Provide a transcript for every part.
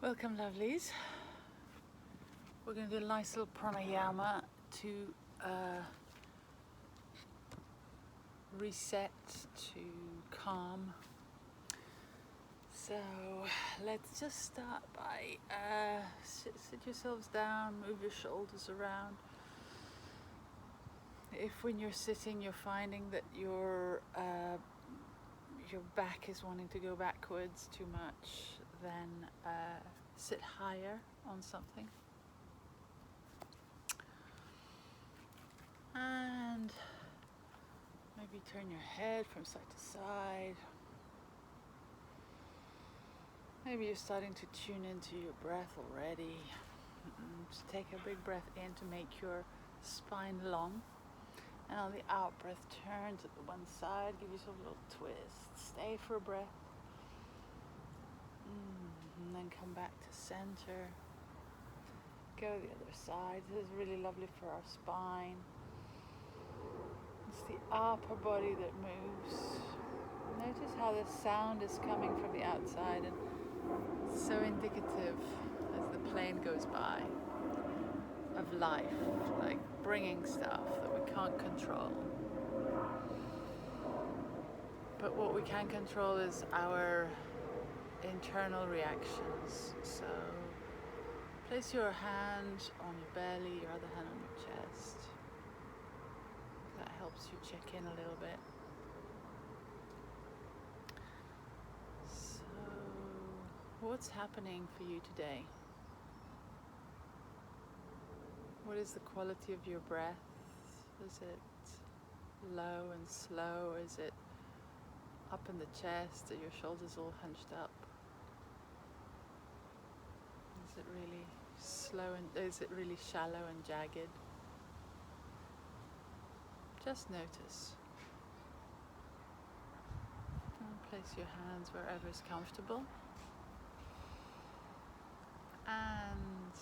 Welcome, lovelies. We're going to do a nice little pranayama to reset, to calm. So let's just start by sit yourselves down, move your shoulders around. If when you're sitting you're finding that your back is wanting to go backwards too much, then sit higher on something. And maybe turn your head from side to side. Maybe you're starting to tune into your breath already. Just take a big breath in to make your spine long. And on the out breath, turn to the one side, give yourself a little twist. Stay for a breath. And then come back to center. Go the other side. This is really lovely for our spine. It's the upper body that moves. Notice how the sound is coming from the outside, and it's so indicative as the plane goes by of life, like bringing stuff that we can't control. But what we can control is our internal reactions. So place your hand on your belly, your other hand on your chest. That helps you check in a little bit. So, what's happening for you today? What is the quality of your breath? Is it low and slow, or is it up in the chest? Are your shoulders all hunched up? Is it really slow, and is it really shallow and jagged? Just notice. And place your hands wherever is comfortable. And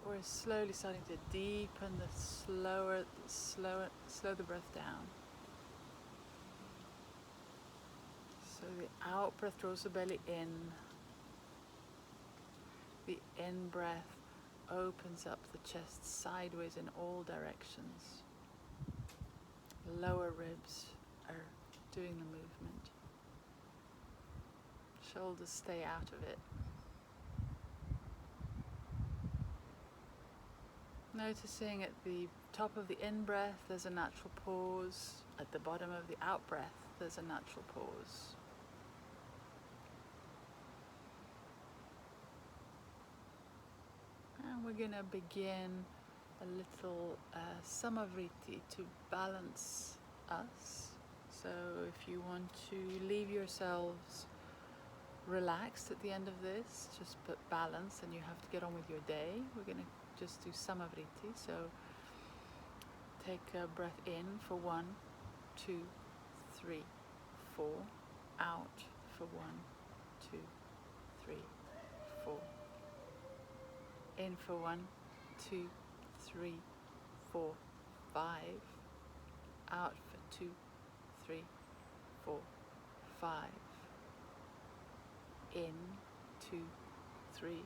we're slowly starting to deepen slow the breath down. So the out breath draws the belly in. The in breath opens up the chest sideways in all directions. The lower ribs are doing the movement. Shoulders stay out of it. Noticing at the top of the in-breath there's a natural pause. At the bottom of the out-breath there's a natural pause. And we're going to begin a little Samavriti to balance us. So if you want to leave yourselves relaxed at the end of this, just put balance and you have to get on with your day. We're going to just do Samavriti. So take a breath in for 1, 2, 3, 4. Out for 1, 2, 3, 4. In for 1, 2, 3, 4, 5. Out for 2, 3, 4, 5. In 2, 3,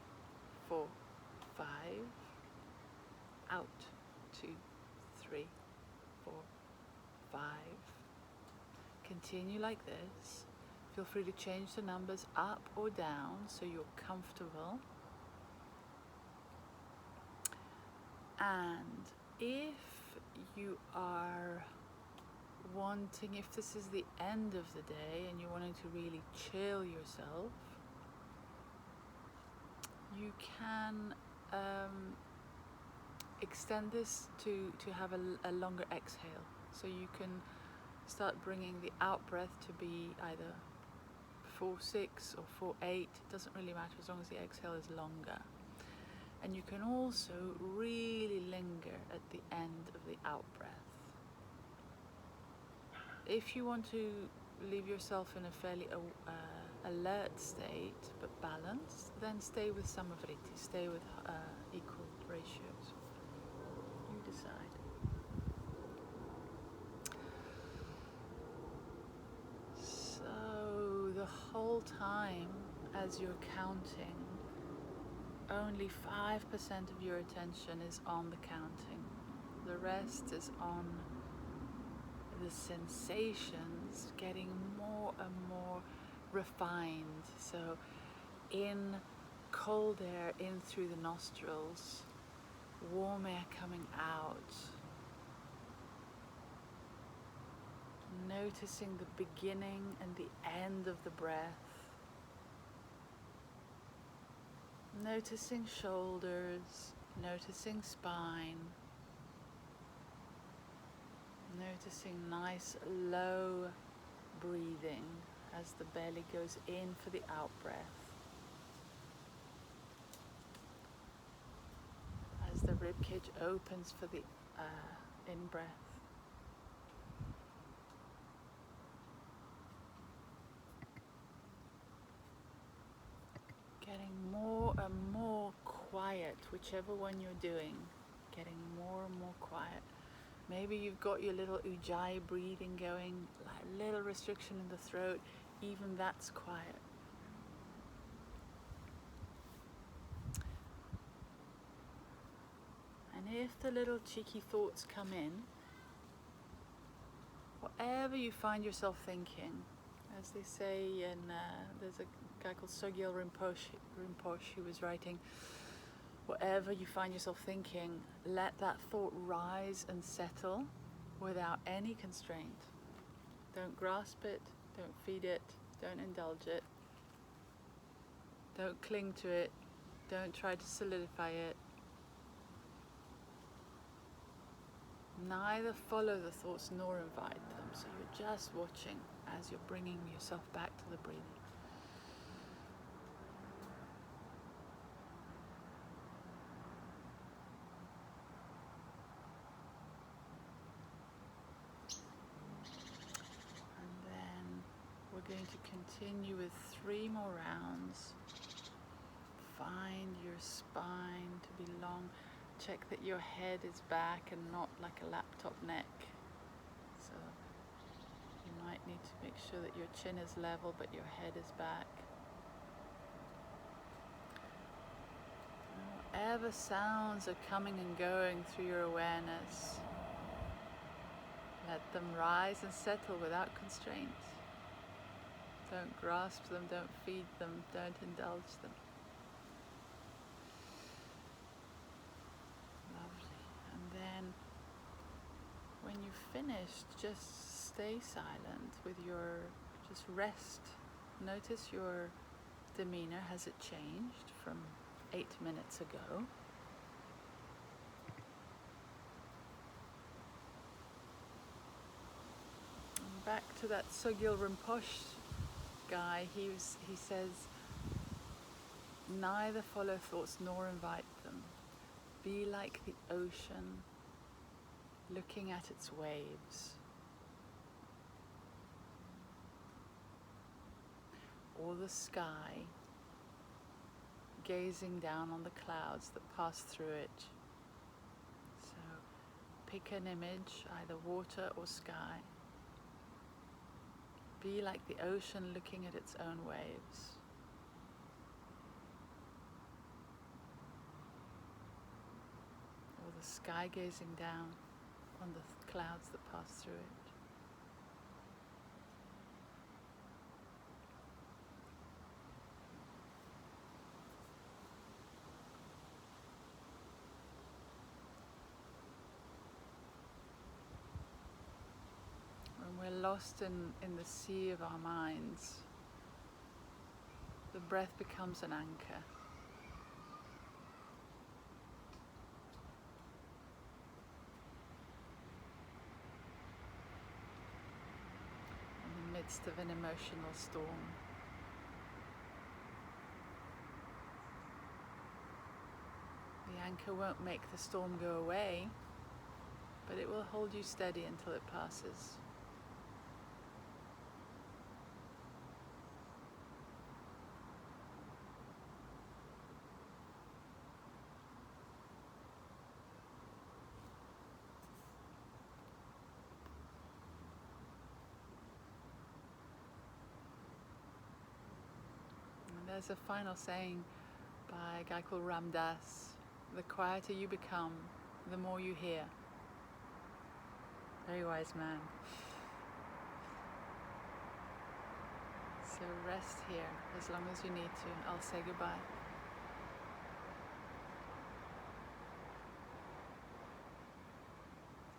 4, 5. Out 2, 3, 4, 5. Continue like this. Feel free to change the numbers up or down so you're comfortable. And if you are wanting, if this is the end of the day and you're wanting to really chill yourself, you can extend this to have a longer exhale. So you can start bringing the out breath to be either 4-6 or 4-8. It doesn't really matter as long as the exhale is longer. And you can also really linger at the end of the out breath. If you want to leave yourself in a fairly alert state but balanced, then stay with Samavriti, stay with equal ratios. You decide. So the whole time as you're counting, only 5% of your attention is on the counting. The rest is on the sensations getting more and more refined. So in cold air in through the nostrils, warm air coming out. Noticing the beginning and the end of the breath. Noticing shoulders, noticing spine. Noticing nice low breathing as the belly goes in for the out breath. As the ribcage opens for the in breath. Getting more and more quiet, whichever one you're doing. Getting more and more quiet. Maybe you've got your little ujjayi breathing going, like a little restriction in the throat, even that's quiet. And if the little cheeky thoughts come in, whatever you find yourself thinking, as they say in, there's a guy called Sogyal Rinpoche who was writing, whatever you find yourself thinking, let that thought rise and settle without any constraint. Don't grasp it, don't feed it, don't indulge it, don't cling to it, don't try to solidify it. Neither follow the thoughts nor invite them. So you're just watching as you're bringing yourself back to the breathing. We're going to continue with 3 more rounds. Find your spine to be long. Check that your head is back and not like a laptop neck. So you might need to make sure that your chin is level but your head is back. Whatever sounds are coming and going through your awareness, let them rise and settle without constraint. Don't grasp them, don't feed them, don't indulge them. Lovely. And then when you've finished, just stay silent with just rest. Notice your demeanor. Has it changed from 8 minutes ago? And back to that Sogyal Rinpoche guy, he says, neither follow thoughts nor invite them. Be like the ocean, looking at its waves. Or the sky, gazing down on the clouds that pass through it. So pick an image, either water or sky. Be like the ocean looking at its own waves. Or the sky gazing down on the clouds that pass through it. When we're lost in the sea of our minds, the breath becomes an anchor. In the midst of an emotional storm. The anchor won't make the storm go away, but it will hold you steady until it passes. there's a final saying by a guy called Ram Dass: the quieter you become, the more you hear. Very wise man. So rest here as long as you need to. I'll say goodbye.